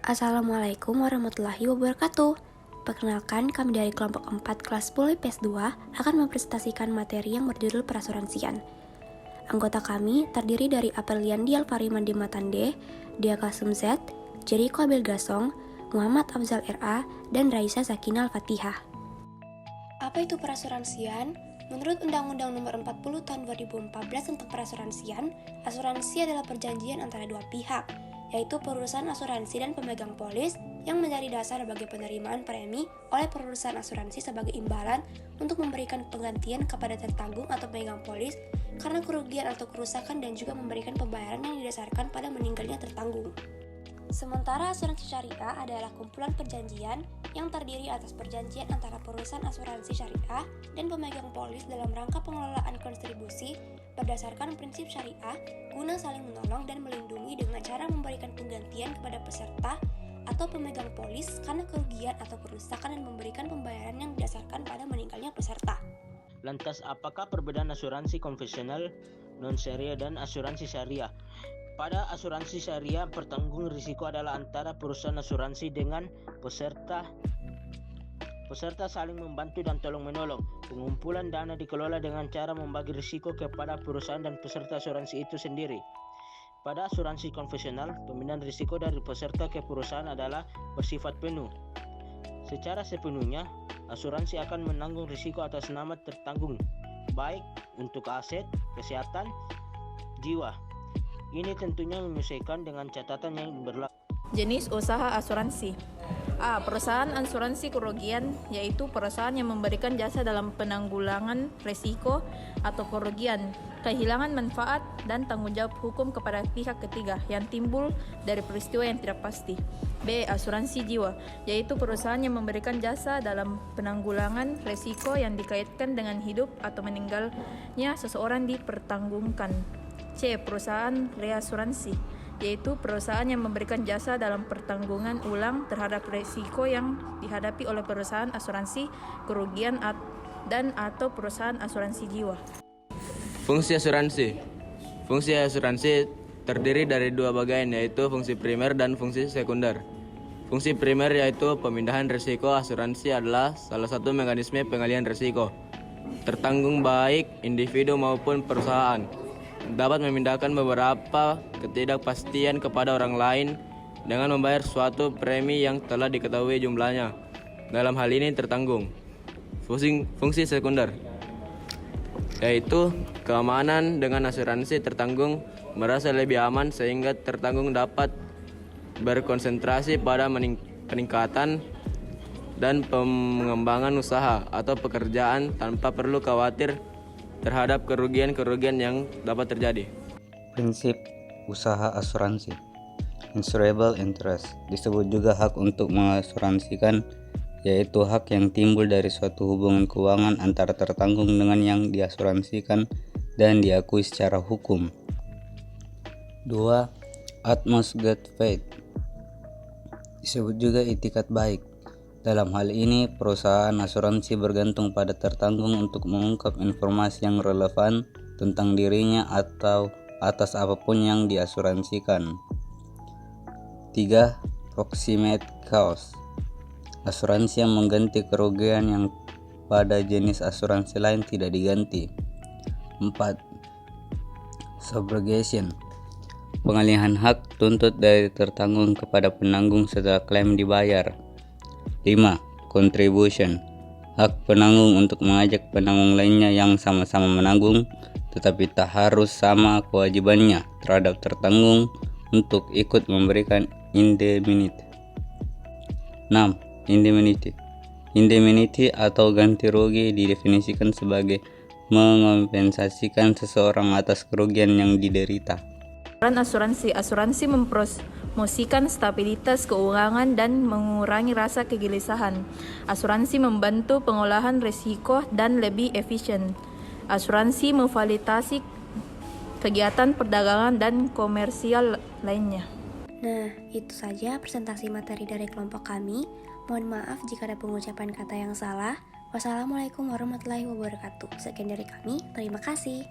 Assalamualaikum warahmatullahi wabarakatuh. Perkenalkan, kami dari kelompok 4 kelas 10 IPS 2 akan mempresentasikan materi yang berjudul perasuransian. Anggota kami terdiri dari Apelian Dialvari Mandimatande, Dia Kasum Z, Jericho Abel Gasong, Muhammad Afzal RA, dan Raisa Sakinah Al-Fatihah. Apa itu perasuransian? Menurut Undang-Undang Nomor 40 Tahun 2014 tentang perasuransian, asuransi adalah perjanjian antara dua pihak, yaitu perusahaan asuransi dan pemegang polis yang menjadi dasar bagi penerimaan premi oleh perusahaan asuransi sebagai imbalan untuk memberikan penggantian kepada tertanggung atau pemegang polis karena kerugian atau kerusakan dan juga memberikan pembayaran yang didasarkan pada meninggalnya tertanggung. Sementara asuransi syariah adalah kumpulan perjanjian yang terdiri atas perjanjian antara perusahaan asuransi syariah dan pemegang polis dalam rangka pengelolaan kontribusi berdasarkan prinsip syariah guna saling menolong dan melindungi dengan cara memberikan penggantian kepada peserta atau pemegang polis karena kerugian atau kerusakan dan memberikan pembayaran yang didasarkan pada meninggalnya peserta. Lantas, apakah perbedaan asuransi konvensional, non-syariah, dan asuransi syariah? Pada asuransi syariah, pertanggung risiko adalah antara perusahaan asuransi dengan peserta. Peserta saling membantu dan tolong-menolong. Pengumpulan dana dikelola dengan cara membagi risiko kepada perusahaan dan peserta asuransi itu sendiri. Pada asuransi konvensional, pemindahan risiko dari peserta ke perusahaan adalah bersifat penuh. Secara sepenuhnya, asuransi akan menanggung risiko atas nama tertanggung, baik untuk aset, kesehatan, jiwa. Ini tentunya menyesuaikan dengan catatan yang berlaku. Jenis usaha asuransi. A. Perusahaan asuransi kerugian, yaitu perusahaan yang memberikan jasa dalam penanggulangan risiko atau kerugian, kehilangan manfaat, dan tanggung jawab hukum kepada pihak ketiga yang timbul dari peristiwa yang tidak pasti. B. Asuransi jiwa, yaitu perusahaan yang memberikan jasa dalam penanggulangan risiko yang dikaitkan dengan hidup atau meninggalnya seseorang dipertanggungkan. C. Perusahaan reasuransi, yaitu perusahaan yang memberikan jasa dalam pertanggungan ulang terhadap risiko yang dihadapi oleh perusahaan asuransi kerugian dan atau perusahaan asuransi jiwa. Fungsi asuransi. Fungsi asuransi terdiri dari dua bagian, yaitu fungsi primer dan fungsi sekunder. Fungsi primer yaitu pemindahan risiko. Asuransi adalah salah satu mekanisme pengalihan risiko tertanggung baik individu maupun perusahaan. Dapat memindahkan beberapa ketidakpastian kepada orang lain dengan membayar suatu premi yang telah diketahui jumlahnya. Dalam hal ini tertanggung. Fungsi sekunder yaitu keamanan. Dengan asuransi tertanggung merasa lebih aman sehingga tertanggung dapat berkonsentrasi pada peningkatan dan pengembangan usaha atau pekerjaan tanpa perlu khawatir terhadap kerugian-kerugian yang dapat terjadi. Prinsip usaha asuransi. Insurable interest disebut juga hak untuk mengasuransikan, yaitu hak yang timbul dari suatu hubungan keuangan antara tertanggung dengan yang diasuransikan dan diakui secara hukum. 2. Utmost good faith disebut juga itikat baik. Dalam hal ini, perusahaan asuransi bergantung pada tertanggung untuk mengungkap informasi yang relevan tentang dirinya atau atas apapun yang diasuransikan. 3. Proximate cause. Asuransi yang mengganti kerugian yang pada jenis asuransi lain tidak diganti. 4. Subrogation. Pengalihan hak tuntut dari tertanggung kepada penanggung setelah klaim dibayar. 5. Contribution. Hak penanggung untuk mengajak penanggung lainnya yang sama-sama menanggung tetapi tak harus sama kewajibannya terhadap tertanggung untuk ikut memberikan indemnity. 6. Indemnity. Indemnity atau ganti rugi didefinisikan sebagai mengompensasikan seseorang atas kerugian yang diderita. Peran asuransi mempromosikan stabilitas keuangan dan mengurangi rasa kegelisahan. Asuransi membantu pengolahan risiko dan lebih efisien. Asuransi memfasilitasi kegiatan perdagangan dan komersial lainnya. Nah, itu saja presentasi materi dari kelompok kami. Mohon maaf jika ada pengucapan kata yang salah. Wassalamualaikum warahmatullahi wabarakatuh. Sekian dari kami, terima kasih.